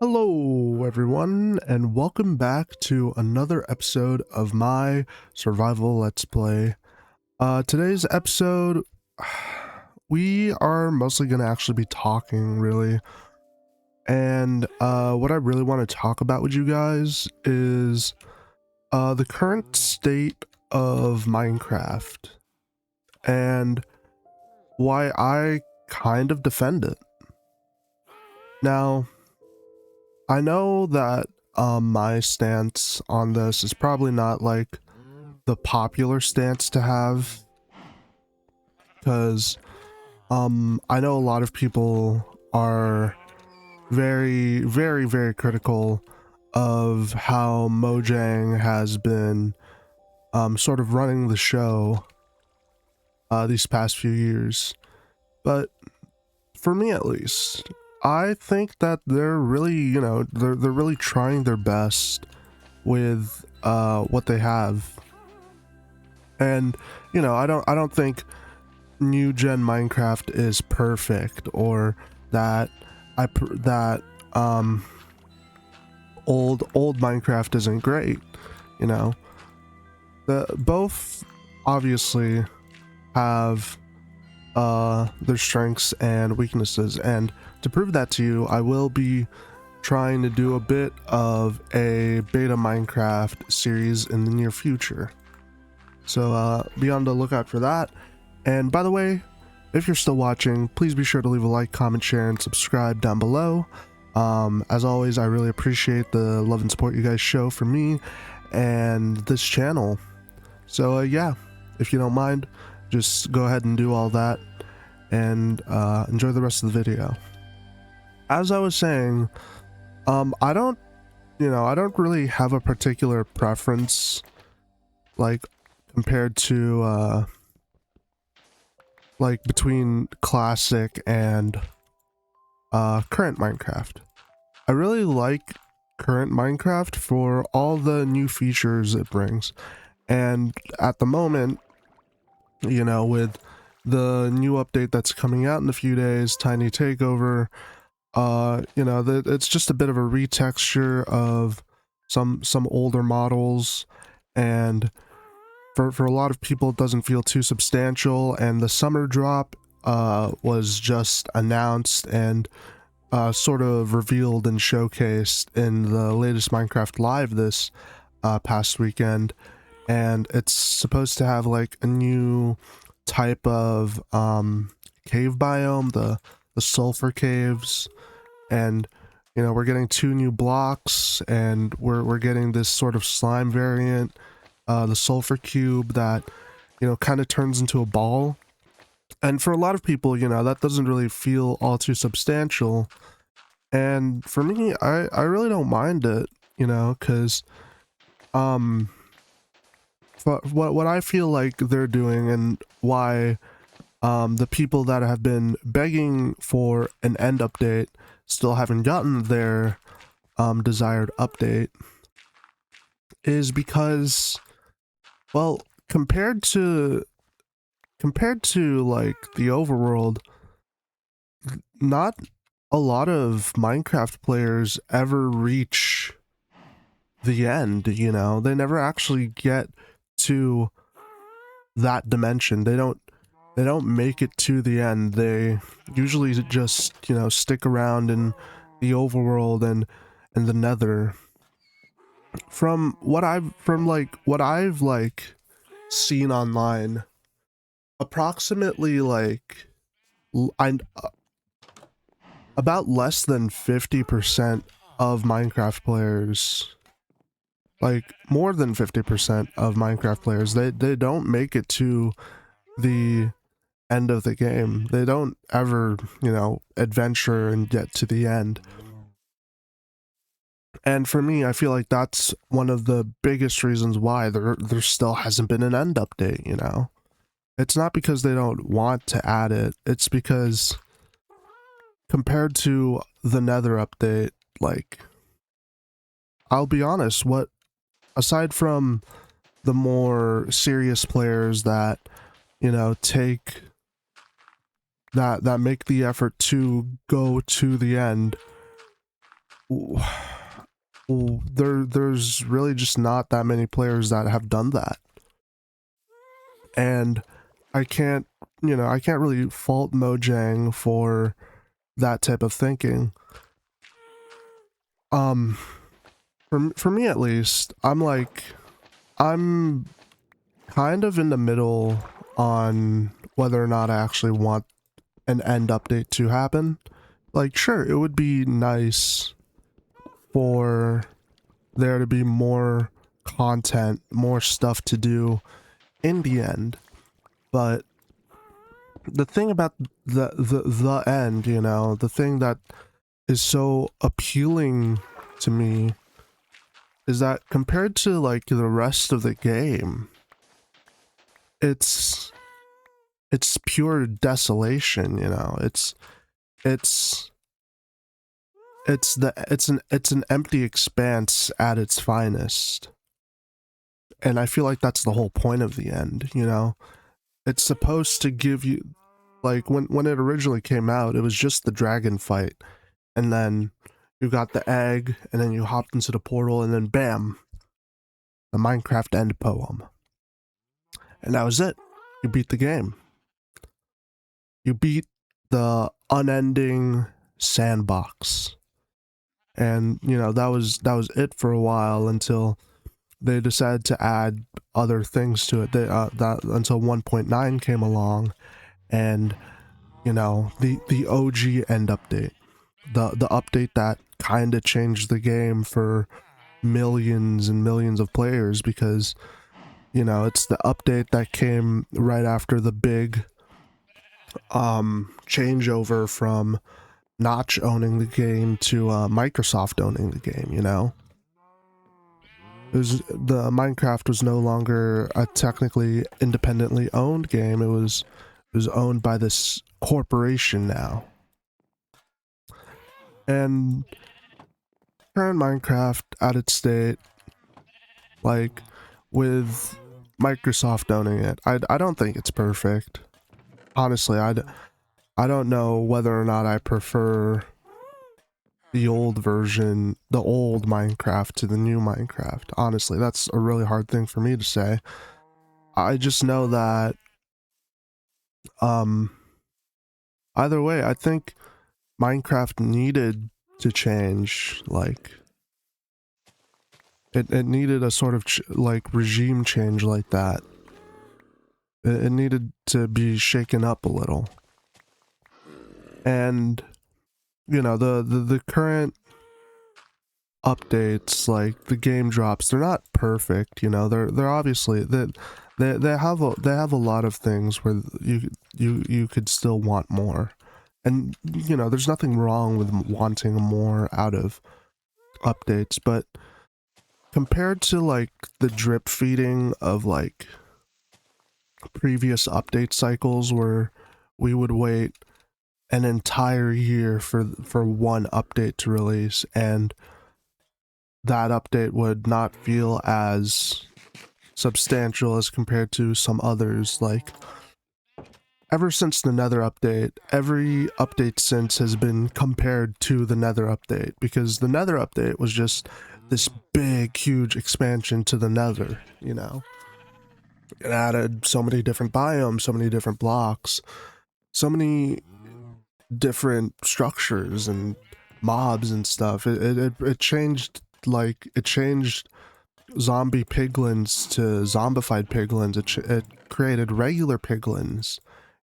Hello, everyone, and welcome back to another episode of my survival let's play. Today's episode, we are mostly going to actually be talking, really. And what I really want to talk about with you guys is the current state of Minecraft and why I kind of defend it. Now, I know that my stance on this is probably not like the popular stance to have, because I know a lot of people are very critical of how Mojang has been sort of running the show these past few years. But for me, at least, I think that they're really, they're really trying their best with what they have. And I don't think new gen Minecraft is perfect, or that old Minecraft isn't great. The both obviously have their strengths and weaknesses, and to prove that to you, I will be trying to do a bit of a beta Minecraft series in the near future. So be on the lookout for that. And by the way, if you're still watching, please be sure to leave a like, comment, share, and subscribe down below. As always, I really appreciate the love and support you guys show for me and this channel. So yeah, if you don't mind, just go ahead and do all that and enjoy the rest of the video. As I was saying, I don't really have a particular preference, like, compared to like between classic and current Minecraft. I really like current Minecraft for all the new features it brings, and at the moment, with the new update that's coming out in a few days, Tiny Takeover, it's just a bit of a retexture of some older models, and for a lot of people it doesn't feel too substantial. And the summer drop was just announced and sort of revealed and showcased in the latest Minecraft Live this past weekend, and it's supposed to have like a new type of cave biome, the sulfur caves, and we're getting 2 new blocks, and we're getting this sort of slime variant, the sulfur cube that kind of turns into a ball. And for a lot of people, that doesn't really feel all too substantial, and for me, I really don't mind it, because what I feel like they're doing, and why the people that have been begging for an end update still haven't gotten their desired update, is because, well, compared to like the overworld, not a lot of Minecraft players ever reach the end. They never actually get to that dimension. They don't make it to the end. They usually just stick around in the overworld and the nether. From what I've seen online, approximately about less than 50% of Minecraft players, like more than 50% of Minecraft players, they don't make it to the end of the game. They don't ever adventure and get to the end. And for me, I feel like that's one of the biggest reasons why there still hasn't been an end update. It's not because they don't want to add it, it's because compared to the Nether update, like, I'll be honest, aside from the more serious players that take that make the effort to go to the end, there's really just not that many players that have done that. And I can't, I can't really fault Mojang for that type of thinking. For me at least, I'm kind of in the middle on whether or not I actually want an end update to happen. Like, sure, it would be nice for there to be more content, more stuff to do in the end. But the thing about the end, the thing that is so appealing to me is that compared to like the rest of the game, it's pure desolation, it's it's an empty expanse at its finest. And I feel like that's the whole point of the end, It's supposed to give you, like, when it originally came out, it was just the dragon fight, and then you got the egg, and then you hopped into the portal, and then bam, the Minecraft end poem. And that was it. You beat the game. You beat the unending sandbox. And, that was it for a while until they decided to add other things to it. That until 1.9 came along, and the OG end update, the update that kind of changed the game for millions and millions of players, because it's the update that came right after the big changeover from Notch owning the game to Microsoft owning the game. The Minecraft was no longer a technically independently owned game. It was owned by this corporation now. And current Minecraft at its state, like, with Microsoft owning it, I don't think it's perfect. Honestly, I don't know whether or not I prefer the old version, the old Minecraft, to the new Minecraft. Honestly, that's a really hard thing for me to say. I just know that either way, I think Minecraft needed to change. Like, it needed a sort of like regime change like that. It needed to be shaken up a little. And the current updates, like the game drops, they're not perfect. They're obviously they have a lot of things where you could still want more. And there's nothing wrong with wanting more out of updates, but compared to like the drip feeding of like previous update cycles where we would wait an entire year for one update to release, and that update would not feel as substantial as compared to some others. Like, ever since the Nether update, every update since has been compared to the Nether update, because the Nether update was just this big, huge expansion to the Nether, It added so many different biomes, so many different blocks, so many different structures and mobs and stuff. It changed, it changed zombie piglins to zombified piglins. It created regular piglins.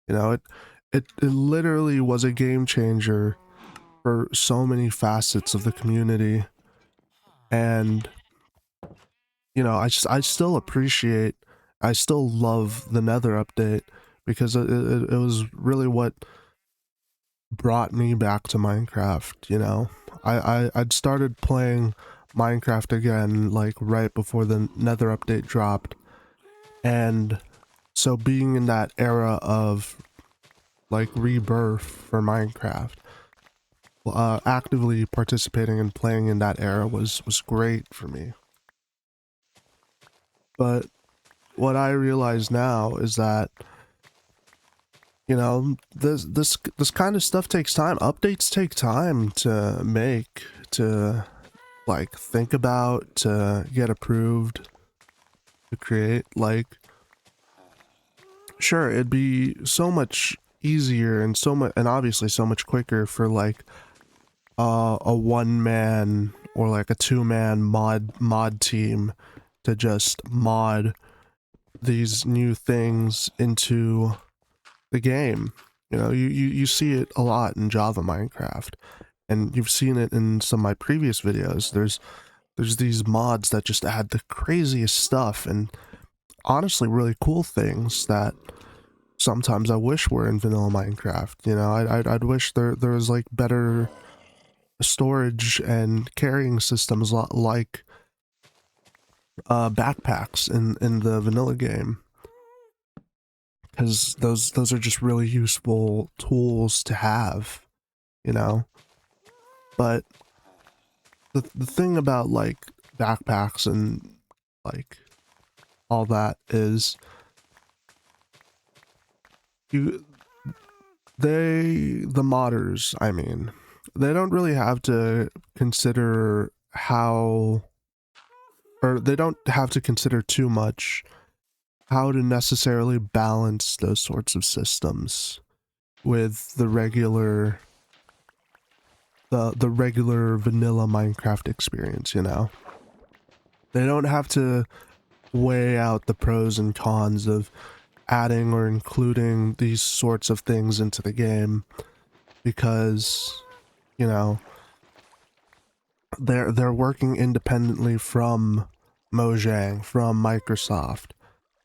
It literally was a game changer for so many facets of the community. And I still appreciate, I still love the Nether update, because it was really what brought me back to Minecraft. I'd started playing Minecraft again like right before the Nether update dropped, and so being in that era of like rebirth for Minecraft, actively participating and playing in that era was great for me. But what I realize now is that this kind of stuff takes time. Updates take time to make, to like think about, to get approved, to create. Like, sure, it'd be so much easier and and obviously so much quicker for like a one man or like a two-man mod team to just mod these new things into the game. You know, you see it a lot in Java Minecraft, and you've seen it in some of my previous videos. There's these mods that just add the craziest stuff and honestly really cool things that sometimes I wish were in vanilla Minecraft. You know, I'd wish there was like better storage and carrying systems like backpacks in the vanilla game, because those are just really useful tools to have, you know. But the thing about like backpacks and like all that is the modders, I mean, they don't really have to consider they don't have to consider too much how to necessarily balance those sorts of systems with the regular vanilla Minecraft experience, you know. They don't have to weigh out the pros and cons of adding or including these sorts of things into the game, because, you know, they're working independently from Mojang, from Microsoft.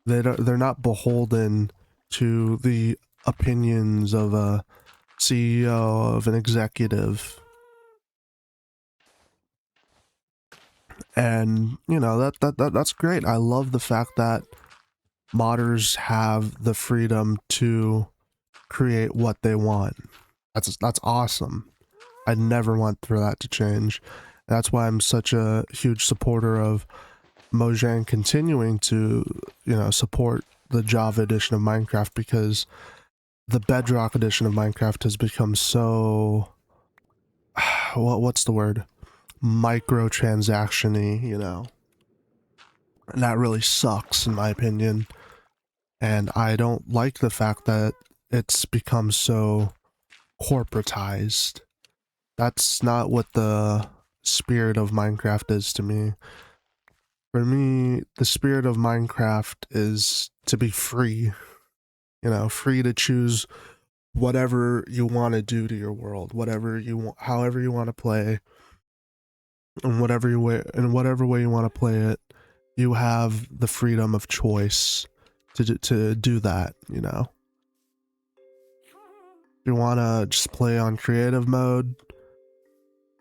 They're not beholden to the opinions of a CEO, of an executive. And, you know, that's great. I love the fact that modders have the freedom to create what they want. That's awesome. I never want for that to change. That's why I'm such a huge supporter of Mojang continuing to, you know, support the Java edition of Minecraft, because the Bedrock edition of Minecraft has become so what's the word? Microtransaction-y, you know. And that really sucks in my opinion. And I don't like the fact that it's become so corporatized. That's not what the spirit of Minecraft is to me. For me, the spirit of Minecraft is to be free. You know, free to choose whatever you want to do to your world, whatever you want, however you want to play, and whatever way you want to play it. You have the freedom of choice to do that, you know. If you want to just play on creative mode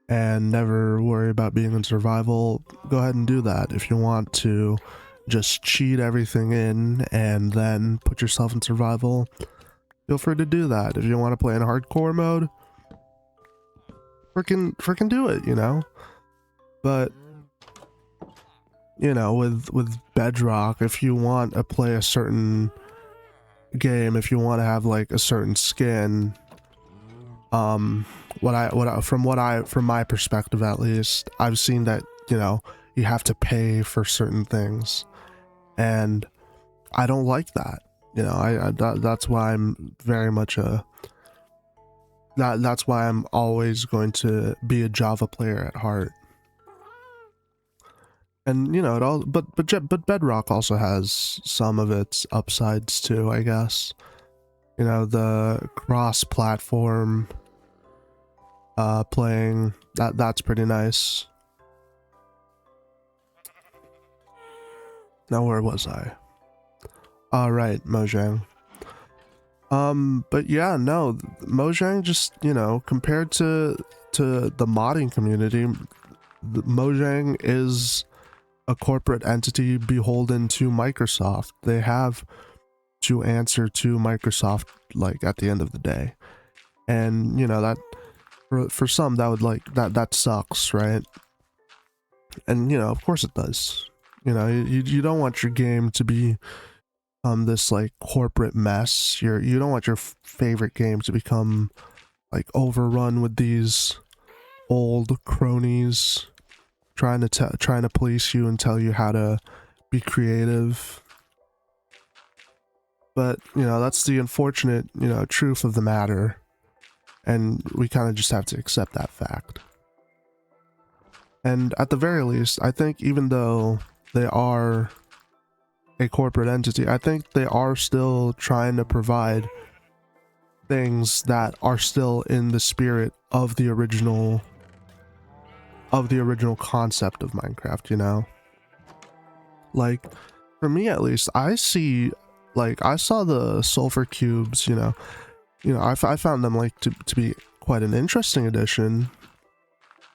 and never worry about being in survival, go ahead and do that. If you want to just cheat everything in and then put yourself in survival, feel free to do that. If you want to play in hardcore mode, freaking do it, you know. But, you know, with Bedrock, if you want to play a certain game, if you want to have like a certain skin, from my perspective at least, I've seen that, you know, you have to pay for certain things, and I don't like that. You know, that's why I'm very much that's why I'm always going to be a Java player at heart. And, you know, but Bedrock also has some of its upsides too, I guess. You know, the cross-platform playing, that's pretty nice. Now, where was I? All right, Mojang. But yeah, no, Mojang just, you know, compared to the modding community, Mojang is a corporate entity beholden to Microsoft. They have to answer to Microsoft, like, at the end of the day. And, you know, that for some, that would like that sucks, right? And, you know, of course it does. You know, you don't want your game to be this like corporate mess. You don't want your favorite game to become like overrun with these old cronies trying to police you and tell you how to be creative. But, you know, that's the unfortunate, you know, truth of the matter. And we kind of just have to accept that fact. And at the very least, I think even though they are a corporate entity, I think they are still trying to provide things that are still in the spirit of the original concept of Minecraft, you know? Like, for me at least, I see, like, I saw the sulfur cubes, you know, I found them, like, to be quite an interesting addition,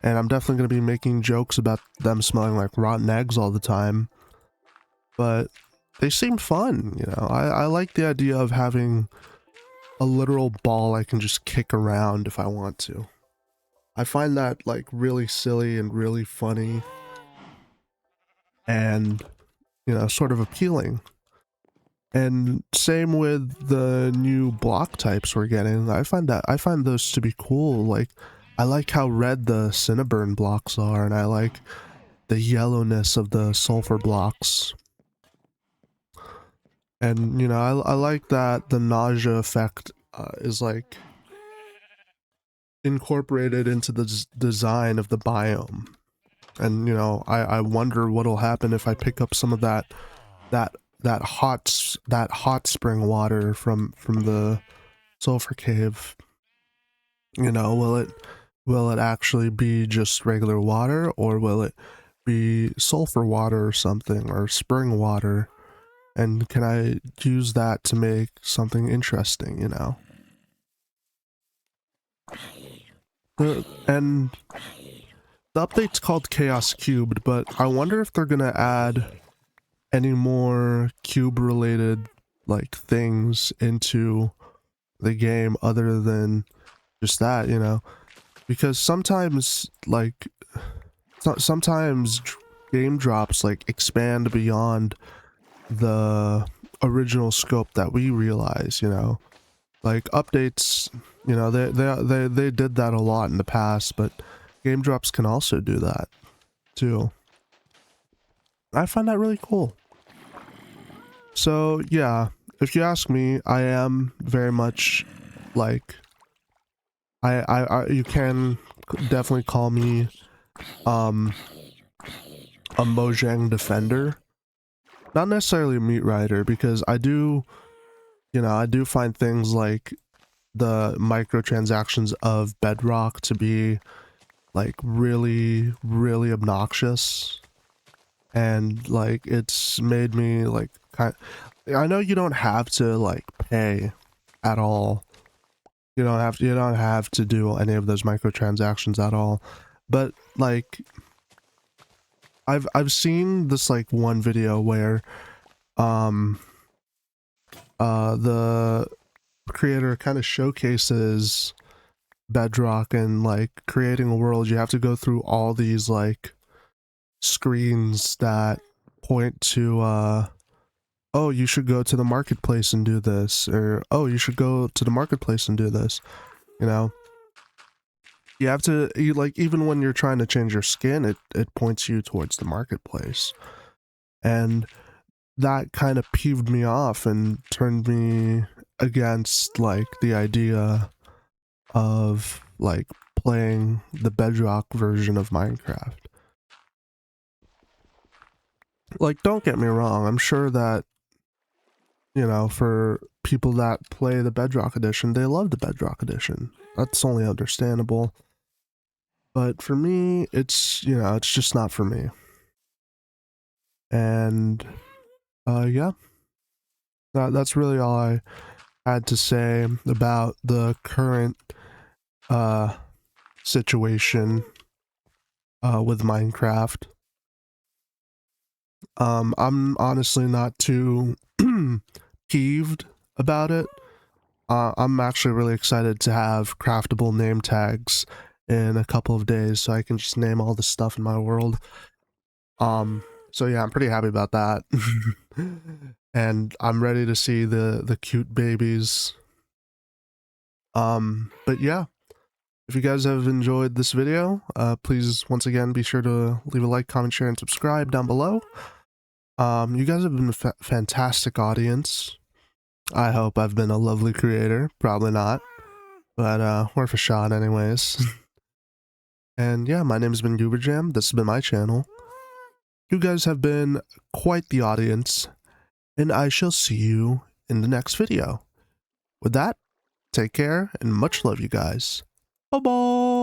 and I'm definitely going to be making jokes about them smelling like rotten eggs all the time, but they seem fun, you know? I like the idea of having a literal ball I can just kick around if I want to. I find that, like, really silly and really funny, and, you know, sort of appealing. And same with the new block types we're getting. I find those to be cool. Like, I like how red the Cinnaburn blocks are, and I like the yellowness of the sulfur blocks. And, you know, I like that the nausea effect is, like, incorporated into the design of the biome. And, you know, I wonder what'll happen if I pick up some of that hot spring water from the sulfur cave. You know, will it actually be just regular water, or will it be sulfur water or something, or spring water? And can I use that to make something interesting, you know? And the update's called Chaos Cubed, but I wonder if they're gonna add any more cube related, like, things into the game other than just that, you know? Because sometimes, like, sometimes game drops, like, expand beyond the original scope that we realize, you know? Like, updates, you know, they did that a lot in the past, but game drops can also do that too. I find that really cool. So yeah, if you ask me, I am very much, like, you can definitely call me a Mojang defender. Not necessarily a meat rider, because I do, you know, I do find things like the microtransactions of Bedrock to be, like, really, really obnoxious. And, like, it's made me, like, I know you don't have to, like, pay at all. You don't have to do any of those microtransactions at all. But, like, I've seen this, like, one video where the creator kind of showcases Bedrock, and, like, creating a world you have to go through all these, like, screens that point to oh, you should go to the marketplace and do this, or oh, you should go to the marketplace and do this, you know? You have to, like, even when you're trying to change your skin, it points you towards the marketplace. And that kind of peeved me off and turned me against, like, the idea of, like, playing the Bedrock version of Minecraft. Like, don't get me wrong, I'm sure that, you know, for people that play the Bedrock edition, they love the Bedrock edition. That's only understandable. But for me, it's, you know, it's just not for me. And, yeah. That's really all I had to say about the current, situation, with Minecraft. I'm honestly not too peeved about it. I'm actually really excited to have craftable name tags in a couple of days, so I can just name all the stuff in my world. So yeah, I'm pretty happy about that. And I'm ready to see the cute babies. But yeah, If you guys have enjoyed this video, please once again be sure to leave a like, comment, share, and subscribe down below. You guys have been a fantastic audience. I hope I've been a lovely creator. Probably not, but worth a shot anyways. And yeah, my name has been Goober. This has been my channel. You guys have been quite the audience, and I shall see you in the next video. With that, take care and much love, you guys. Bye bye.